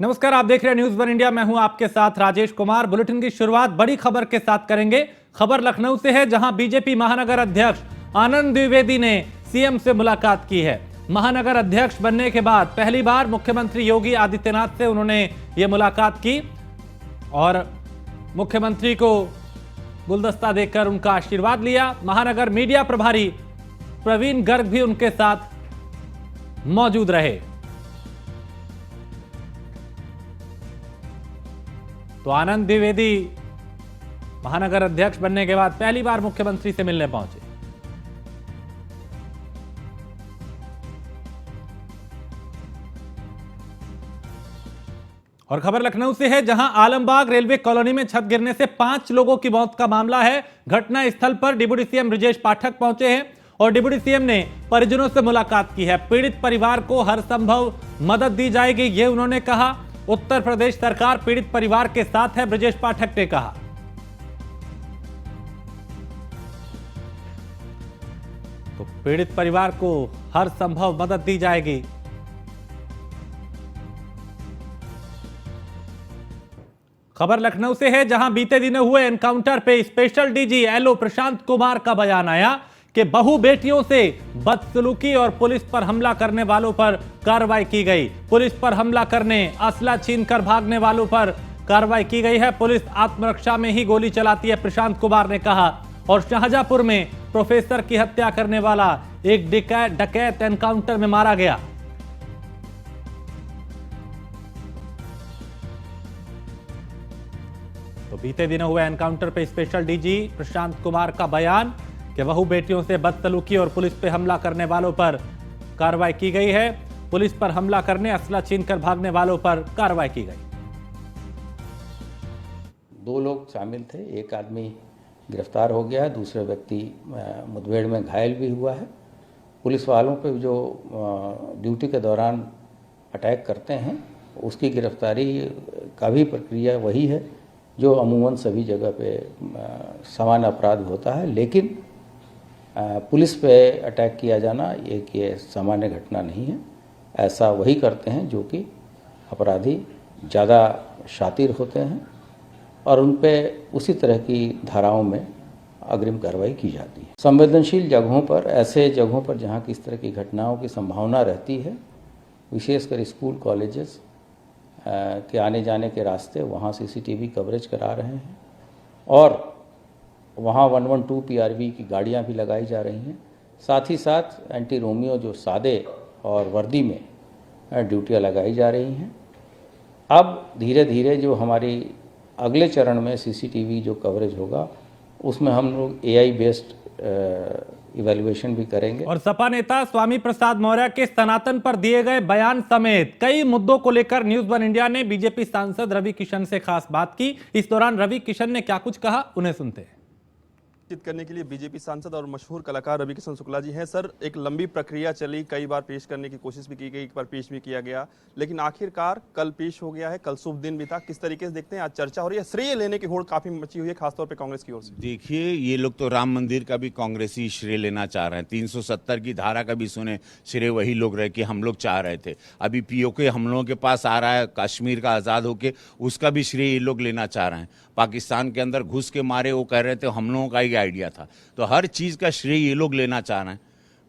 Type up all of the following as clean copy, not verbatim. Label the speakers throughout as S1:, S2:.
S1: नमस्कार, आप देख रहे हैं न्यूज वन इंडिया। मैं हूं आपके साथ राजेश कुमार। बुलेटिन की शुरुआत बड़ी खबर के साथ करेंगे। खबर लखनऊ से है, जहां बीजेपी महानगर अध्यक्ष आनंद द्विवेदी ने सीएम से मुलाकात की है। महानगर अध्यक्ष बनने के बाद पहली बार मुख्यमंत्री योगी आदित्यनाथ से उन्होंने ये मुलाकात की और मुख्यमंत्री को गुलदस्ता देकर उनका आशीर्वाद लिया। महानगर मीडिया प्रभारी प्रवीण गर्ग भी उनके साथ मौजूद रहे। तो आनंद द्विवेदी महानगर अध्यक्ष बनने के बाद पहली बार मुख्यमंत्री से मिलने पहुंचे। और खबर लखनऊ से है, जहां आलमबाग रेलवे कॉलोनी में छत गिरने से 5 लोगों की मौत का मामला है। घटना स्थल पर डिप्टी सीएम ब्रजेश पाठक पहुंचे हैं और डिप्टी सीएम ने परिजनों से मुलाकात की है। पीड़ित परिवार को हर संभव मदद दी जाएगी, ये उन्होंने कहा। उत्तर प्रदेश सरकार पीड़ित परिवार के साथ है, ब्रजेश पाठक ने कहा। तो पीड़ित परिवार को हर संभव मदद दी जाएगी। खबर लखनऊ से है, जहां बीते दिनों हुए एनकाउंटर पे special DG LO Prashant Kumar का बयान आया कि बहू बेटियों से बदसलूकी और पुलिस पर हमला करने वालों पर कार्रवाई की गई। पुलिस पर हमला करने, असला छीनकर भागने वालों पर कार्रवाई की गई है। पुलिस आत्मरक्षा में ही गोली चलाती है, प्रशांत कुमार ने कहा। और शाहजहांपुर में प्रोफेसर की हत्या करने वाला एक डकैत एनकाउंटर में मारा गया। तो बीते दिनों हुए एनकाउंटर पे स्पेशल डीजी प्रशांत कुमार का बयान कि बहू बेटियों से बदसलूकी और पुलिस पे हमला करने वालों पर कार्रवाई की गई है। पुलिस पर हमला करने, असला छीनकर भागने वालों पर कार्रवाई की गई।
S2: 2 लोग शामिल थे, एक आदमी गिरफ्तार हो गया है, दूसरा व्यक्ति मुठभेड़ में घायल भी हुआ है। पुलिस वालों पे जो ड्यूटी के दौरान अटैक करते हैं, उसकी गिरफ्तारी का भी प्रक्रिया वही है जो अमूमन सभी जगह पे समान अपराध होता है। लेकिन पुलिस पे अटैक किया जाना एक ये सामान्य घटना नहीं है। ऐसा वही करते हैं जो कि अपराधी ज़्यादा शातिर होते हैं और उन पे उसी तरह की धाराओं में अग्रिम कार्रवाई की जाती है। संवेदनशील जगहों पर, ऐसे जगहों पर जहाँ की इस तरह की घटनाओं की संभावना रहती है, विशेषकर स्कूल कॉलेजेस के आने जाने के रास्ते, वहाँ सीसीटीवी कवरेज करा रहे हैं और वहाँ 112 पीआरवी की गाड़ियाँ भी लगाई जा रही हैं। साथ ही साथ एंटी रोमियो जो सादे और वर्दी में ड्यूटियाँ लगाई जा रही हैं। अब धीरे धीरे जो हमारी अगले चरण में सीसीटीवी जो कवरेज होगा, उसमें हम लोग एआई बेस्ड इवैल्यूएशन भी करेंगे।
S1: और सपा नेता स्वामी प्रसाद मौर्य के सनातन पर दिए गए बयान समेत कई मुद्दों को लेकर न्यूज वन इंडिया ने बीजेपी सांसद रवि किशन से खास बात की। इस दौरान रवि किशन ने क्या कुछ कहा, उन्हें सुनते हैं।
S3: करने के लिए बीजेपी सांसद और मशहूर कलाकार रवि किशन शुक्ला जी हैं। सर, एक लंबी प्रक्रिया चली, कई बार पेश करने की कोशिश भी की गई, एक बार पेश भी किया गया, लेकिन आखिरकार कल पेश हो गया है। कल शुभ दिन भी था। किस तरीके से देखते हैं, आज चर्चा हो रही है, श्रेय लेने की होड़ काफी मची हुई है, खासतौर पे कांग्रेस की ओर से।
S4: देखिए, ये लोग तो राम मंदिर का भी कांग्रेसी श्रेय लेना चाह रहे हैं। 370 की धारा का भी सुने श्रेय वही लोग रहे कि हम लोग चाह रहे थे। अभी पीओके हम लोगों के पास आ रहा है, कश्मीर का आज़ाद होके, उसका भी श्रेय ये लोग लेना चाह रहे हैं। पाकिस्तान के अंदर घुस के मारे, वो कह रहे थे हम लोगों का ही आइडिया था। तो हर चीज़ का श्रेय ये लोग लेना चाह रहे हैं।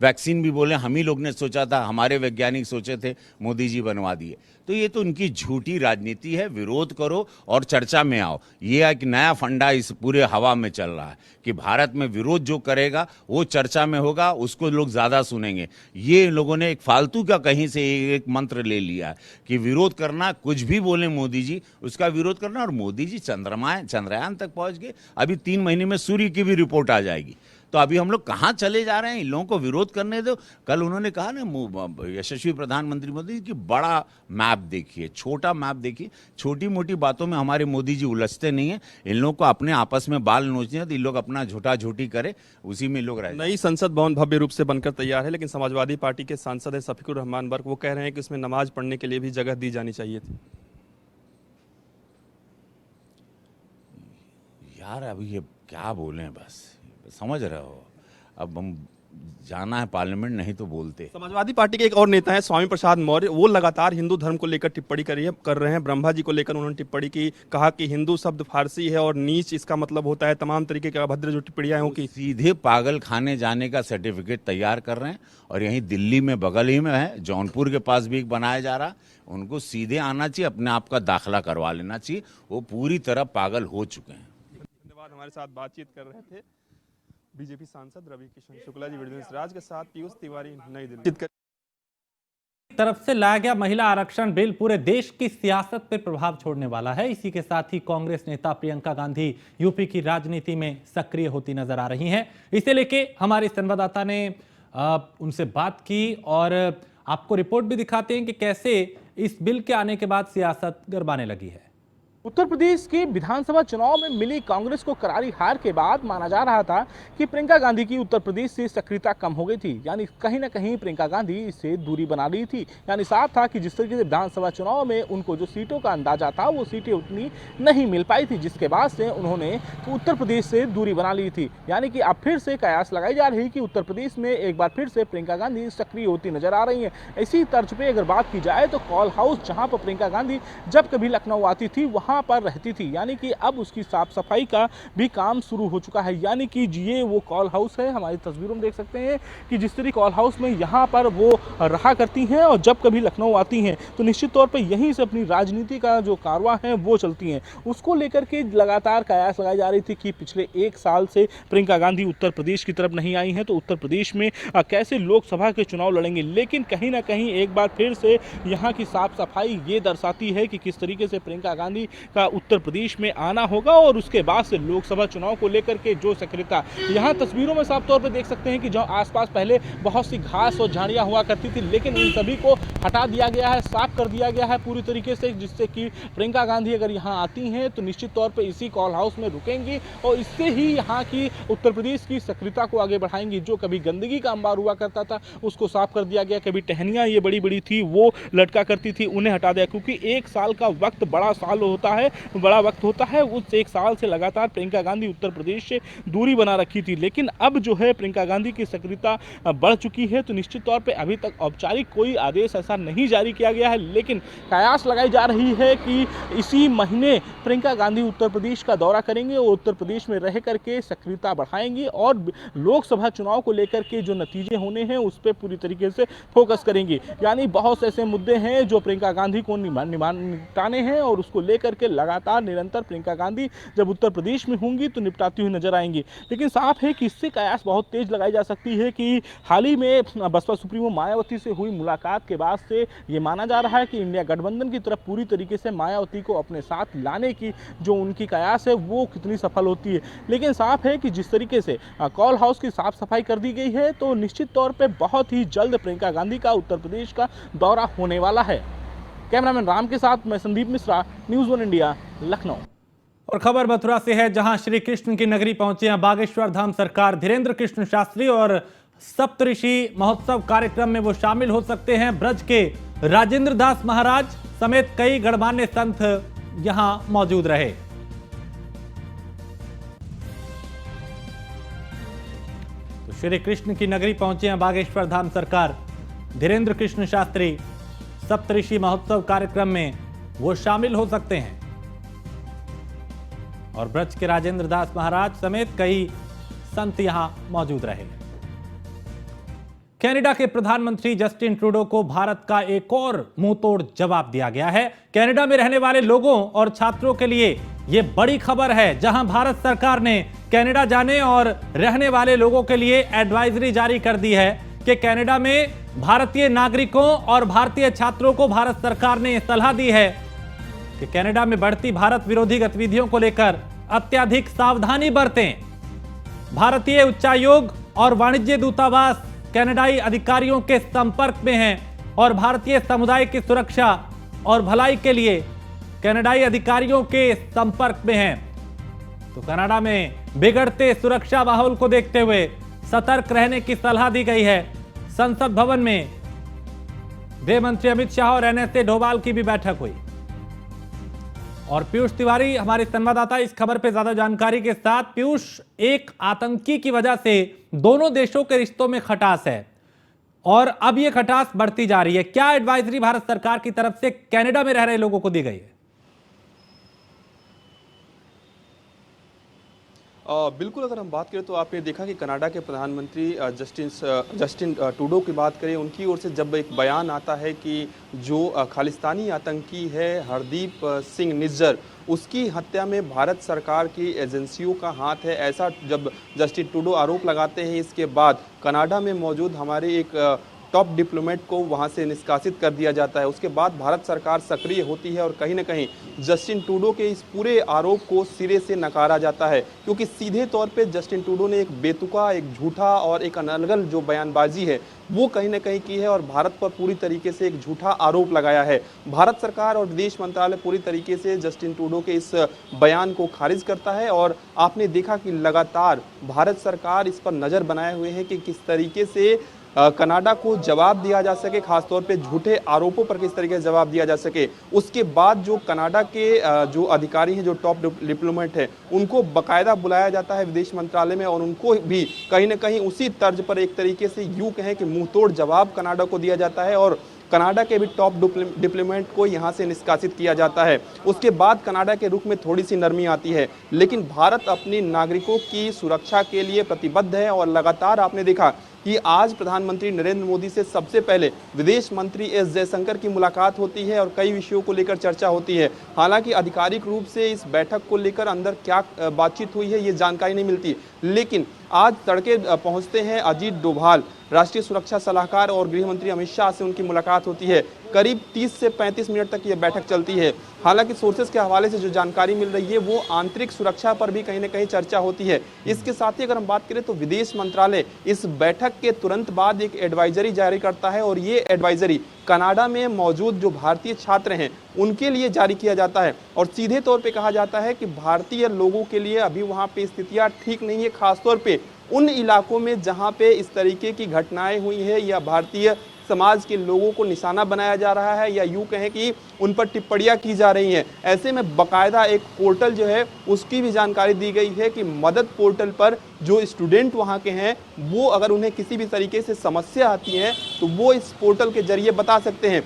S4: वैक्सीन भी बोले हम ही लोग ने सोचा था, हमारे वैज्ञानिक सोचे थे, मोदी जी बनवा दिए। तो ये तो उनकी झूठी राजनीति है। विरोध करो और चर्चा में आओ। ये एक नया फंडा इस पूरे हवा में चल रहा है कि भारत में विरोध जो करेगा वो चर्चा में होगा, उसको लोग ज़्यादा सुनेंगे। ये लोगों ने एक फालतू का कहीं से एक मंत्र ले लिया है कि विरोध करना, कुछ भी बोले मोदी जी उसका विरोध करना। और मोदी जी चंद्रयान तक पहुँच गए। अभी 3 महीने में सूर्य की भी रिपोर्ट आ जाएगी। तो अभी हम लोग कहाँ चले जा रहे हैं? इन लोगों को विरोध करने दो। कल उन्होंने कहा ना, यशस्वी प्रधानमंत्री मोदी कि बड़ा मैप देखिए, छोटा मैप देखिए। छोटी मोटी बातों में हमारे मोदी जी उलझते नहीं है। इन लोगों को अपने आपस में बाल नोचने हैं, तो इन लोग अपना झूठा झूठी करे, उसी में लोग रहे।
S3: नई संसद भवन भव्य रूप से बनकर तैयार है, लेकिन समाजवादी पार्टी के सांसद है शफीकुर रहमान बर्क, वो कह रहे हैं कि उसमें नमाज पढ़ने के लिए भी जगह दी जानी चाहिए थी।
S4: यार, अभी ये क्या बोलें, बस समझ रहे हो। अब हम जाना है पार्लियामेंट, नहीं तो बोलते।
S3: समाजवादी पार्टी के एक और नेता हैं स्वामी प्रसाद मौर्य, वो लगातार हिंदू धर्म को लेकर टिप्पणी कर रहे हैं। ब्रह्मा जी को लेकर उन्होंने टिप्पणी की, कहा कि हिंदू शब्द फारसी है और नीच इसका मतलब होता है, तमाम तरीके के अभद्र जो टिप्पणियां हों की
S4: सीधे पागल खाने जाने का सर्टिफिकेट तैयार कर रहे हैं और यहीं दिल्ली में बगल ही में है, जौनपुर के पास भी एक बनाया जा रहा। उनको सीधे आना चाहिए, अपने आप का दाखिला करवा लेना चाहिए, वो पूरी तरह पागल हो चुके हैं।
S3: धन्यवाद। हमारे साथ बातचीत कर रहे थे बीजेपी सांसद रवि किशन शुक्ला जी। वीडियो राज के साथ पीयूष तिवारी, नई दिल्ली।
S1: तरफ से लाया गया महिला आरक्षण बिल पूरे देश की सियासत पर प्रभाव छोड़ने वाला है। इसी के साथ ही कांग्रेस नेता प्रियंका गांधी यूपी की राजनीति में सक्रिय होती नजर आ रही हैं। इसे लेके हमारे संवाददाता ने उनसे बात की और आपको रिपोर्ट भी दिखाते हैं कि कैसे इस बिल के आने के बाद सियासत गरमाने लगी है।
S5: उत्तर प्रदेश के विधानसभा चुनाव में मिली कांग्रेस को करारी हार के बाद माना जा रहा था कि प्रियंका गांधी की उत्तर प्रदेश से सक्रियता कम हो गई थी, यानी कहीं ना कहीं प्रियंका गांधी इससे दूरी बना ली थी। यानी साफ था कि जिस तरीके से विधानसभा चुनाव में उनको जो सीटों का अंदाजा था वो सीटें उतनी नहीं मिल पाई थी, जिसके बाद से उन्होंने उत्तर प्रदेश से दूरी बना ली थी। यानी कि अब फिर से कयास लगाई जा रही कि उत्तर प्रदेश में एक बार फिर से प्रियंका गांधी सक्रिय होती नजर आ रही है। इसी तर्ज पे अगर बात की जाए तो कॉल हाउस जहां पर प्रियंका गांधी जब कभी लखनऊ आती थी वहां पर रहती थी, यानी कि अब उसकी साफ सफाई का भी काम शुरू हो चुका है। यानी कि ये वो कॉल हाउस है, हमारी तस्वीरों में देख सकते हैं कि जिस तरीके कॉल हाउस में यहाँ पर वो रहा करती हैं और जब कभी लखनऊ आती हैं तो निश्चित तौर पे यहीं से अपनी राजनीति का जो कारवां है वो चलती हैं। उसको लेकर के लगातार कयास लगाई जा रही थी कि पिछले एक साल से प्रियंका गांधी उत्तर प्रदेश की तरफ नहीं आई हैं तो उत्तर प्रदेश में कैसे लोकसभा के चुनाव लड़ेंगे। लेकिन कहीं ना कहीं एक बार फिर से यहाँ की साफ सफाई ये दर्शाती है कि किस तरीके से प्रियंका गांधी का उत्तर प्रदेश में आना होगा और उसके बाद से लोकसभा चुनाव को लेकर के जो सक्रियता यहाँ तस्वीरों में साफ तौर पे देख सकते हैं कि जो आसपास पहले बहुत सी घास और झाड़ियां हुआ करती थी, लेकिन इन सभी को हटा दिया गया है, साफ कर दिया गया है पूरी तरीके से, जिससे कि प्रियंका गांधी अगर यहाँ आती हैं तो निश्चित तौर पर इसी कॉल हाउस में रुकेंगी और इससे ही यहाँ की उत्तर प्रदेश की सक्रियता को आगे बढ़ाएंगी। जो कभी गंदगी का अंबार हुआ करता था उसको साफ कर दिया गया, कभी टहनियाँ ये बड़ी बड़ी थी वो लटका करती थी उन्हें हटा दिया, क्योंकि एक साल का वक्त बड़ा साल होता है, बड़ा वक्त होता है। उस एक साल से लगातार प्रियंका गांधी उत्तर प्रदेश से दूरी बना रखी थी, लेकिन अब जो है प्रियंका गांधी की सक्रियता बढ़ चुकी है। तो निश्चित तौर पे अभी तक औपचारिक कोई आदेश ऐसा नहीं जारी किया गया है, लेकिन कयास लगाई जा रही है कि इसी महीने प्रियंका गांधी उत्तर प्रदेश का दौरा करेंगे और उत्तर प्रदेश में रह करके सक्रियता बढ़ाएंगी और लोकसभा चुनाव को लेकर के जो नतीजे होने हैं उस पर पूरी तरीके से फोकस करेंगी। यानी बहुत से ऐसे मुद्दे हैं जो प्रियंका गांधी को निपटाने हैं और उसको लेकर के लगातार निरंतर प्रियंका गांधी जब उत्तर प्रदेश में होंगी तो निपटाती हुई नजर आएंगी। लेकिन साफ है कि इससे कयास बहुत तेज लगाई जा सकती है कि हाल ही में बसपा सुप्रीमो मायावती से हुई मुलाकात के बाद से ये माना जा रहा है कि इंडिया गठबंधन की तरफ पूरी तरीके से मायावती को अपने साथ लाने की जो उनकी कयास है वो कितनी सफल होती है। लेकिन साफ है कि जिस तरीके से कॉल हाउस की साफ सफाई कर दी गई है तो निश्चित तौर पर बहुत ही जल्द प्रियंका गांधी का उत्तर प्रदेश का दौरा होने वाला है। कैमरामैन राम के साथ मैं संदीप मिश्रा, न्यूज़ 1 इंडिया, लखनऊ।
S1: और खबर मथुरा से है, जहां श्री कृष्ण की नगरी पहुंचे हैं बागेश्वर धाम सरकार धीरेन्द्र कृष्ण शास्त्री और सप्तऋषि महोत्सव कार्यक्रम में वो शामिल हो सकते हैं। ब्रज के राजेंद्र दास महाराज समेत कई गणमान्य संत यहां मौजूद रहे। तो श्री कृष्ण की नगरी पहुंचे हैं बागेश्वर धाम सरकार धीरेन्द्र कृष्ण शास्त्री, सप्तऋषि महोत्सव कार्यक्रम में वो शामिल हो सकते हैं और ब्रज के राजेंद्र दास महाराज समेत कई संत यहां मौजूद रहे। कनाडा के प्रधानमंत्री जस्टिन ट्रूडो को भारत का एक और मुंहतोड़ जवाब दिया गया है। कनाडा में रहने वाले लोगों और छात्रों के लिए यह बड़ी खबर है, जहां भारत सरकार ने कनाडा जाने और रहने वाले लोगों के लिए एडवाइजरी जारी कर दी है कि कनाडा में भारतीय नागरिकों और भारतीय छात्रों को भारत सरकार ने सलाह दी है कि कनाडा में बढ़ती भारत विरोधी गतिविधियों को लेकर अत्यधिक सावधानी बरतें। भारतीय उच्चायोग और वाणिज्य दूतावास कनाडाई अधिकारियों के संपर्क में हैं और भारतीय समुदाय की सुरक्षा और भलाई के लिए कनाडाई अधिकारियों के संपर्क में हैं। तो कनाडा में बिगड़ते सुरक्षा माहौल को देखते हुए सतर्क रहने की सलाह दी गई है। संसद भवन में गृह मंत्री अमित शाह और एनएसए डोभाल की भी बैठक हुई और पीयूष तिवारी हमारे संवाददाता इस खबर पे ज्यादा जानकारी के साथ। पीयूष, एक आतंकी की वजह से दोनों देशों के रिश्तों में खटास है और अब ये खटास बढ़ती जा रही है। क्या एडवाइजरी भारत सरकार की तरफ से कनाडा में रह रहे लोगों को दी गई है?
S3: बिल्कुल, अगर हम बात करें तो आपने देखा कि कनाडा के प्रधानमंत्री जस्टिन ट्रूडो की बात करें, उनकी ओर से जब एक बयान आता है कि जो खालिस्तानी आतंकी है हरदीप सिंह निज्जर, उसकी हत्या में भारत सरकार की एजेंसियों का हाथ है, ऐसा जब जस्टिन ट्रूडो आरोप लगाते हैं, इसके बाद कनाडा में मौजूद हमारे एक टॉप डिप्लोमेट को वहां से निष्कासित कर दिया जाता है। उसके बाद भारत सरकार सक्रिय होती है और कहीं ना कहीं जस्टिन ट्रूडो के इस पूरे आरोप को सिरे से नकारा जाता है, क्योंकि सीधे तौर पे जस्टिन ट्रूडो ने एक बेतुका, एक झूठा और एक अनर्गल जो बयानबाजी है वो कहीं ना कहीं की है और भारत पर पूरी तरीके से एक झूठा आरोप लगाया है। भारत सरकार और विदेश मंत्रालय पूरी तरीके से जस्टिन ट्रूडो के इस बयान को खारिज करता है और आपने देखा कि लगातार भारत सरकार इस पर नज़र बनाए हुए है कि किस तरीके से कनाडा को जवाब दिया जा सके, खासतौर पे झूठे आरोपों पर किस तरीके से जवाब दिया जा सके। उसके बाद जो कनाडा के जो अधिकारी हैं, जो टॉप डिप्लोमेट हैं, उनको बकायदा बुलाया जाता है विदेश मंत्रालय में और उनको भी कहीं ना कहीं उसी तर्ज पर एक तरीके से यूं कहें कि मुंहतोड़ जवाब कनाडा को दिया जाता है और कनाडा के भी टॉप डिप्लोमेट को यहां से निष्कासित किया जाता है। उसके बाद कनाडा के रुख में थोड़ी सी नरमी आती है, लेकिन भारत अपने नागरिकों की सुरक्षा के लिए प्रतिबद्ध है और लगातार आपने देखा कि आज प्रधानमंत्री नरेंद्र मोदी से सबसे पहले विदेश मंत्री एस जयशंकर की मुलाकात होती है और कई विषयों को लेकर चर्चा होती है। हालांकि आधिकारिक रूप से इस बैठक को लेकर अंदर क्या बातचीत हुई है ये जानकारी नहीं मिलती, लेकिन आज तड़के पहुंचते हैं अजीत डोभाल, राष्ट्रीय सुरक्षा सलाहकार, और गृह मंत्री अमित शाह से उनकी मुलाकात होती है। करीब 30 से 35 मिनट तक ये बैठक चलती है। हालांकि सोर्सेस के हवाले से जो जानकारी मिल रही है वो आंतरिक सुरक्षा पर भी कहीं ना कहीं चर्चा होती है। इसके साथ ही अगर हम बात करें तो विदेश मंत्रालय इस बैठक के तुरंत बाद एक एडवाइजरी जारी करता है और ये एडवाइजरी कनाडा में मौजूद जो भारतीय छात्र हैं उनके लिए जारी किया जाता है और सीधे तौर पे कहा जाता है कि भारतीय लोगों के लिए अभी वहाँ पे स्थितियाँ ठीक नहीं है, खासतौर पे उन इलाकों में जहाँ पे इस तरीके की घटनाएं हुई है या भारतीय समाज के लोगों को निशाना बनाया जा रहा है या यूं कहें कि उन पर टिप्पणियां की जा रही हैं। ऐसे में बकायदा एक पोर्टल जो है उसकी भी जानकारी दी गई है कि मदद पोर्टल पर जो स्टूडेंट वहां के हैं वो अगर उन्हें किसी भी तरीके से समस्या आती है तो वो इस पोर्टल के जरिए बता सकते हैं।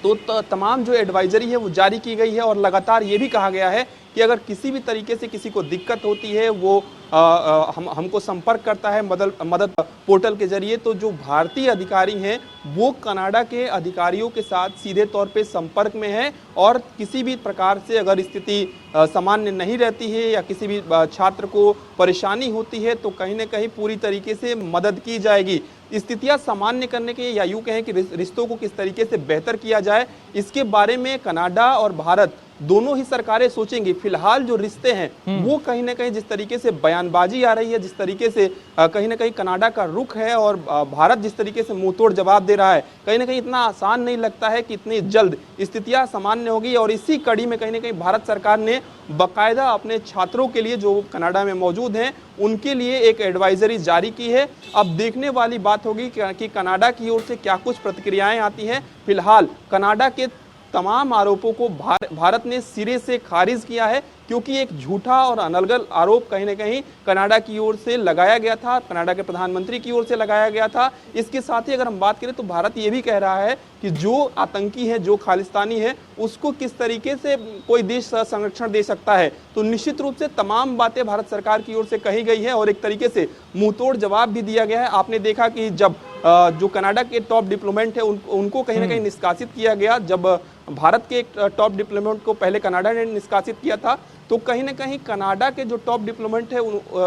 S3: तो तमाम जो एडवाइजरी है वो जारी की गई है और लगातार ये भी कहा गया है कि अगर किसी भी तरीके से किसी को दिक्कत होती है वो हमको संपर्क करता है मदद पोर्टल के जरिए, तो जो भारतीय अधिकारी हैं वो कनाडा के अधिकारियों के साथ सीधे तौर पे संपर्क में है और किसी भी प्रकार से अगर स्थिति सामान्य नहीं रहती है या किसी भी छात्र को परेशानी होती है तो कहीं ना कहीं पूरी तरीके से मदद की जाएगी। स्थितियां सामान्य करने के या यूं कहें कि रिश्तों को किस तरीके से बेहतर किया जाए इसके बारे में कनाडा और भारत दोनों ही सरकारें सोचेंगी। फिलहाल जो रिश्ते हैं वो कहीं ना कहीं जिस तरीके से बयानबाजी आ रही है, जिस तरीके से कहीं ना कहीं कनाडा का रुख है और भारत जिस तरीके से मुंहतोड़ जवाब दे रहा है, कहीं ना कहीं इतना आसान नहीं लगता है कि इतनी जल्द स्थितियां सामान्य होगी। और इसी कड़ी में कहीं ना कहीं भारत सरकार ने बाकायदा अपने छात्रों के लिए जो कनाडा में मौजूद हैं उनके लिए एक एडवाइजरी जारी की है। अब देखने वाली बात होगी कि कनाडा की ओर से क्या कुछ प्रतिक्रियाएं आती हैं। फिलहाल कनाडा के तमाम आरोपों को भारत ने सिरे से खारिज किया है, क्योंकि एक झूठा और अनर्गल आरोप कहीं ना कहीं कनाडा की ओर से लगाया गया था, कनाडा के प्रधानमंत्री की ओर से लगाया गया था। इसके साथ ही अगर हम बात करें तो भारत ये भी कह रहा है कि जो आतंकी है, जो खालिस्तानी है, उसको किस तरीके से कोई देश संरक्षण दे सकता है। तो निश्चित रूप से तमाम बातें भारत सरकार की ओर से कही गई है और एक तरीके से मुंहतोड़ जवाब भी दिया गया है। आपने देखा कि जब जो कनाडा के टॉप डिप्लोमेट है उनको कहीं ना कहीं निष्कासित किया गया, जब भारत के एक टॉप डिप्लोमेट को पहले कनाडा ने निष्कासित किया था, तो कहीं ना कहीं कनाडा के जो टॉप डिप्लोमेट है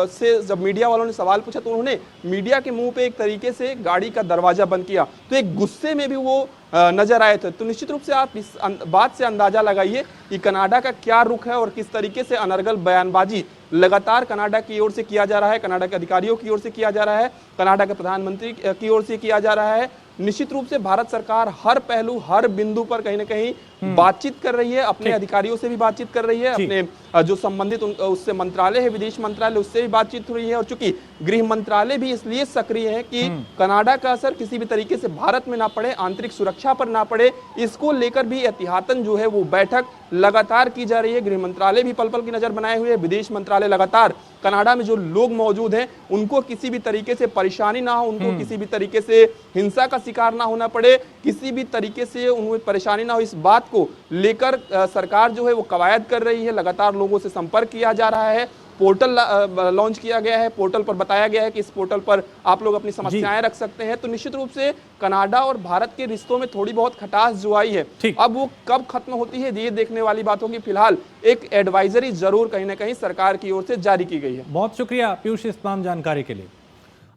S3: से जब मीडिया वालों ने सवाल पूछा तो उन्होंने मीडिया के मुंह पे एक तरीके से गाड़ी का दरवाजा बंद किया, तो एक गुस्से में भी वो नजर आए थे। तो निश्चित रूप से आप इस बात से अंदाजा लगाइए कि कनाडा का क्या रुख है और किस तरीके से अनर्गल बयानबाजी लगातार कनाडा की ओर से किया जा रहा है, कनाडा के अधिकारियों की ओर से किया जा रहा है, कनाडा के प्रधानमंत्री की ओर से किया जा रहा है। निश्चित रूप से भारत सरकार हर पहलू, हर बिंदु पर कहीं ना कहीं बातचीत कर रही है, अपने अधिकारियों से भी बातचीत कर रही है, अपने जो संबंधित उससे मंत्रालय है, विदेश मंत्रालय, उससे भी बातचीत हो रही है। और चूंकि गृह मंत्रालय भी इसलिए सक्रिय है कि कनाडा का असर किसी भी तरीके से भारत में ना पड़े, आंतरिक सुरक्षा पर ना पड़े, इसको लेकर भी एहतियातन जो है वो बैठक लगातार की जा रही है। गृह मंत्रालय भी पल पल की नजर बनाए हुए है, विदेश मंत्रालय लगातार कनाडा में जो लोग मौजूद हैं उनको किसी भी तरीके से परेशानी ना हो, उनको किसी भी तरीके से हिंसा का शिकार ना होना पड़े, किसी भी तरीके से उन्हें परेशानी ना हो, इस बात को लेकर सरकार जो है वो कवायद कर रही है। लगातार लोगों से संपर्क किया जा रहा है, पोर्टल लॉन्च किया गया है, पोर्टल पर बताया गया है कि इस पोर्टल पर आप लोग अपनी समस्याएं रख सकते हैं। तो निश्चित रूप से कनाडा और भारत के रिश्तों में थोड़ी बहुत खटास जो आई है, अब वो कब खत्म होती है ये देखने वाली बात होगी। फिलहाल एक एडवाइजरी जरूर कहीं ना कहीं सरकार की ओर से जारी की गई है।
S1: बहुत शुक्रिया पीयूष इस तमाम जानकारी के लिए।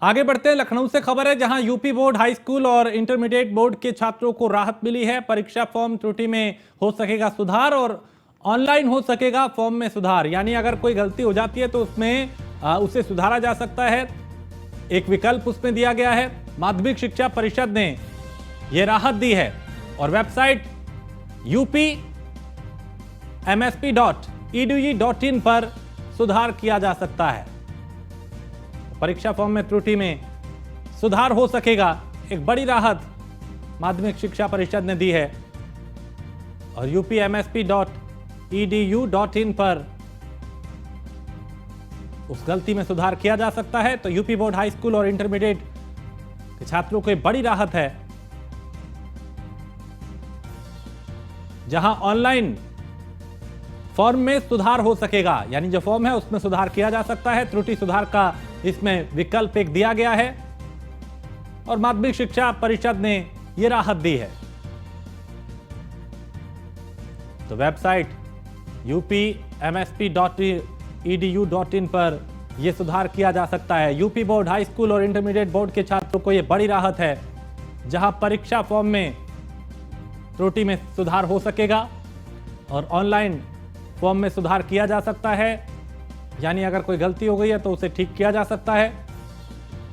S1: आगे बढ़ते हैं, लखनऊ से खबर है जहां यूपी बोर्ड, हाई स्कूल और इंटरमीडिएट बोर्ड के छात्रों को राहत मिली है। परीक्षा फॉर्म त्रुटि में हो सकेगा सुधार और ऑनलाइन हो सकेगा फॉर्म में सुधार, यानी अगर कोई गलती हो जाती है तो उसमें उसे सुधारा जा सकता है। एक विकल्प उसमें दिया गया है। माध्यमिक शिक्षा परिषद ने यह राहत दी है और वेबसाइट upmsp.edu.in पर सुधार किया जा सकता है। परीक्षा फॉर्म में त्रुटि में सुधार हो सकेगा, एक बड़ी राहत माध्यमिक शिक्षा परिषद ने दी है। और upmsp.edu.in पर उस गलती में सुधार किया जा सकता है। तो यूपी बोर्ड, हाई स्कूल और इंटरमीडिएट के छात्रों को एक बड़ी राहत है, जहां ऑनलाइन फॉर्म में सुधार हो सकेगा, यानी जो फॉर्म है उसमें सुधार किया जा सकता है। त्रुटि सुधार का इसमें विकल्प एक दिया गया है और माध्यमिक शिक्षा परिषद ने यह राहत दी है। तो वेबसाइट upmsp.edu.in पर यह सुधार किया जा सकता है। यूपी बोर्ड, हाई स्कूल और इंटरमीडिएट बोर्ड के छात्रों को यह बड़ी राहत है, जहां परीक्षा फॉर्म में त्रुटि में सुधार हो सकेगा और ऑनलाइन फॉर्म में सुधार किया जा सकता है, यानी अगर कोई गलती हो गई है तो उसे ठीक किया जा सकता है।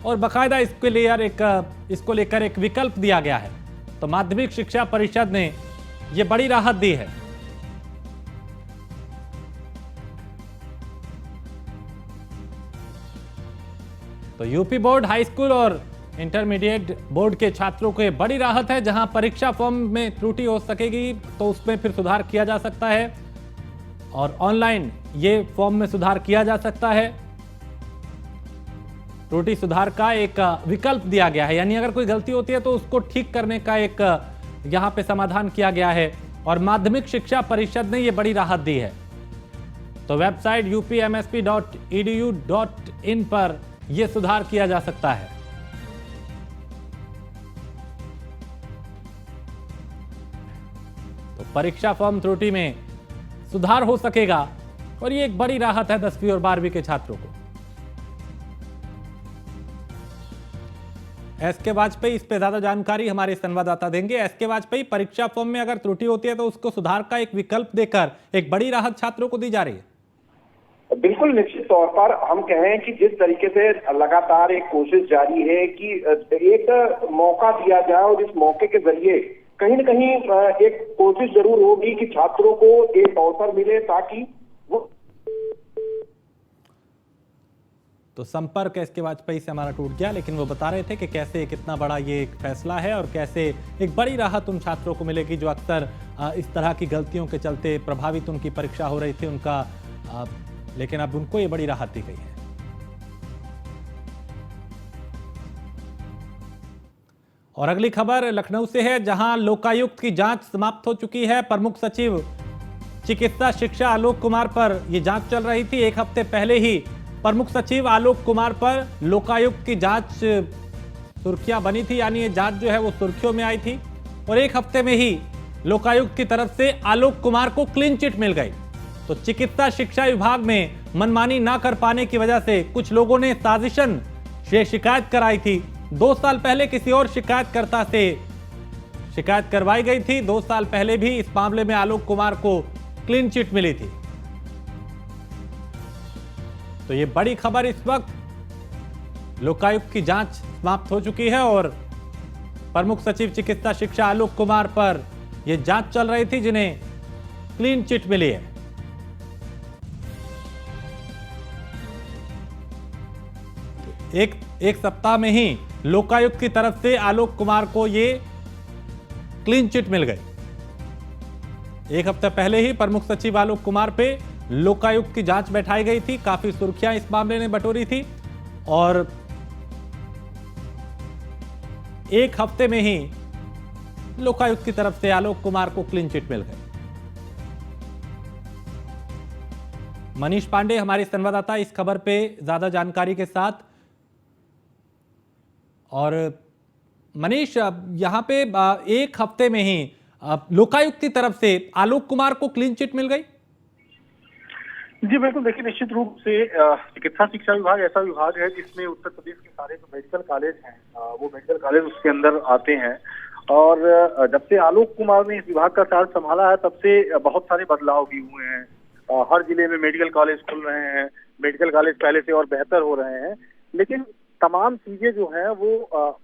S1: और बाकायदा इसको लेकर एक विकल्प दिया गया है। तो माध्यमिक शिक्षा परिषद ने यह बड़ी राहत दी है। तो यूपी बोर्ड, हाई स्कूल और इंटरमीडिएट बोर्ड के छात्रों को यह बड़ी राहत है, जहां परीक्षा फॉर्म में त्रुटि हो सकेगी तो उसमें फिर सुधार किया जा सकता है और ऑनलाइन ये फॉर्म में सुधार किया जा सकता है। त्रुटि सुधार का एक विकल्प दिया गया है, यानी अगर कोई गलती होती है तो उसको ठीक करने का एक यहां पे समाधान किया गया है और माध्यमिक शिक्षा परिषद ने यह बड़ी राहत दी है। तो वेबसाइट upmsp.edu.in पर यह सुधार किया जा सकता है। तो परीक्षा फॉर्म त्रुटि में सुधार हो सकेगा और ये एक बड़ी राहत है 10वीं और 12वीं के छात्रों को। एसके वाजपेयी इस पे ज्यादा जानकारी हमारे संवाददाता देंगे। एसके वाजपेयी, परीक्षा फॉर्म में अगर त्रुटि होती है तो उसको सुधार का एक विकल्प देकर एक बड़ी राहत छात्रों को दी जा रही है।
S6: बिल्कुल, निश्चित तौर पर हम कहें कि जिस तरीके से लगातार एक कोशिश जारी है कि एक मौका दिया जाए और इस मौके के जरिए कहीं न कहीं एक कोशिश जरूर होगी कि छात्रों को एक अवसर मिले ताकि वो।
S1: तो संपर्क एसके वाजपेयी से हमारा टूट गया, लेकिन वो बता रहे थे कि कैसे कितना बड़ा ये एक फैसला है और कैसे एक बड़ी राहत उन छात्रों को मिलेगी जो अक्सर इस तरह की गलतियों के चलते प्रभावित उनकी परीक्षा हो रही थी उनका, लेकिन अब उनको ये बड़ी राहत दी गई है। और अगली खबर लखनऊ से है, जहां लोकायुक्त की जांच समाप्त हो चुकी है। प्रमुख सचिव चिकित्सा शिक्षा आलोक कुमार पर यह जांच चल रही थी। एक हफ्ते पहले ही प्रमुख सचिव आलोक कुमार पर लोकायुक्त की जांच सुर्खियां बनी थी, यानी ये जांच जो है वो सुर्खियों में आई थी और एक हफ्ते में ही लोकायुक्त की तरफ से आलोक कुमार को क्लीन चिट मिल गई। तो चिकित्सा शिक्षा विभाग में मनमानी ना कर पाने की वजह से कुछ लोगों ने साजिशन से शिकायत कराई थी। 2 साल पहले किसी और शिकायतकर्ता से शिकायत करवाई गई थी। 2 साल पहले भी इस मामले में आलोक कुमार को क्लीन चिट मिली थी। तो ये बड़ी खबर, इस वक्त लोकायुक्त की जांच समाप्त हो चुकी है और प्रमुख सचिव चिकित्सा शिक्षा आलोक कुमार पर ये जांच चल रही थी, जिन्हें क्लीन चिट मिली है। एक सप्ताह में ही लोकायुक्त की तरफ से आलोक कुमार को ये क्लीन चिट मिल गई। एक हफ्ते पहले ही प्रमुख सचिव आलोक कुमार पे लोकायुक्त की जांच बैठाई गई थी, काफी सुर्खियां इस मामले ने बटोरी थी और एक हफ्ते में ही लोकायुक्त की तरफ से आलोक कुमार को क्लीन चिट मिल गई। मनीष पांडे हमारे संवाददाता इस खबर पे ज्यादा जानकारी के साथ। और मनीष, यहां पे एक हफ्ते में ही लोकायुक्त की तरफ से आलोक कुमार को क्लीन चिट मिल गई।
S7: जी बिल्कुल, देखिए निश्चित रूप से चिकित्सा शिक्षा विभाग ऐसा विभाग है जिसमें उत्तर प्रदेश के सारे जो मेडिकल कॉलेज हैं वो मेडिकल कॉलेज उसके अंदर आते हैं। और जब से आलोक कुमार ने इस विभाग का चार्ज संभाला है तब से बहुत सारे बदलाव भी हुए हैं। हर जिले में मेडिकल कॉलेज खुल रहे हैं, मेडिकल कॉलेज पहले से और बेहतर हो रहे हैं, लेकिन तमाम चीजें जो हैं वो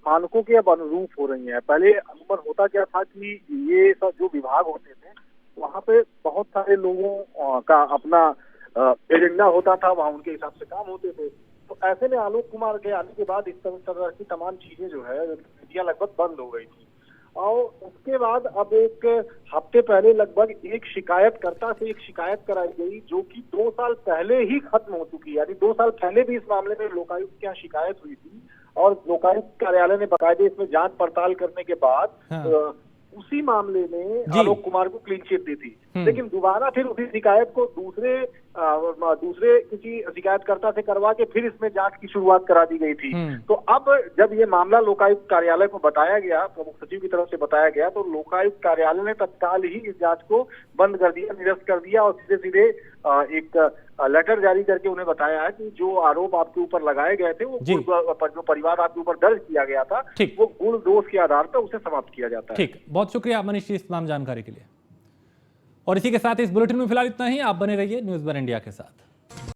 S7: मानकों के अब अनुरूप हो रही हैं। पहले अमूमन होता क्या था कि ये सब जो विभाग होते थे वहाँ पे बहुत सारे लोगों का अपना एजेंडा होता था, वहाँ उनके हिसाब से काम होते थे। तो ऐसे में आलोक कुमार के आने के बाद इस तरह की तमाम चीजें जो है नीतियां लगभग बंद हो गई थी। और उसके बाद अब एक हफ्ते पहले लगभग एक शिकायतकर्ता से एक शिकायत कराई गई जो कि 2 साल पहले ही खत्म हो चुकी है। यानी 2 साल पहले भी इस मामले में लोकायुक्त के यहाँ शिकायत हुई थी और लोकायुक्त कार्यालय ने बाकायदे इसमें जांच पड़ताल करने के बाद उसी मामले में आलोक कुमार को क्लीन चिट दी थी। लेकिन दोबारा फिर उसी शिकायत को दूसरे किसी शिकायतकर्ता से करवा के फिर इसमें जांच की शुरुआत करा दी गई थी। तो अब जब ये मामला लोकायुक्त कार्यालय को बताया गया, प्रमुख सचिव की तरफ से बताया गया, तो लोकायुक्त कार्यालय ने तत्काल ही इस जांच को बंद कर दिया, निरस्त कर दिया और सीधे सीधे एक लेटर जारी करके उन्हें बताया है कि जो आरोप आपके ऊपर लगाए गए थे वो जो परिवार आपके ऊपर दर्ज किया गया था वो गुण दोष के आधार पर उसे समाप्त किया जाता है।
S1: ठीक, बहुत शुक्रिया मनीष जी इस तमाम जानकारी के लिए। और इसी के साथ इस बुलेटिन में फिलहाल इतना ही। आप बने रहिए न्यूज़ वन इंडिया के साथ।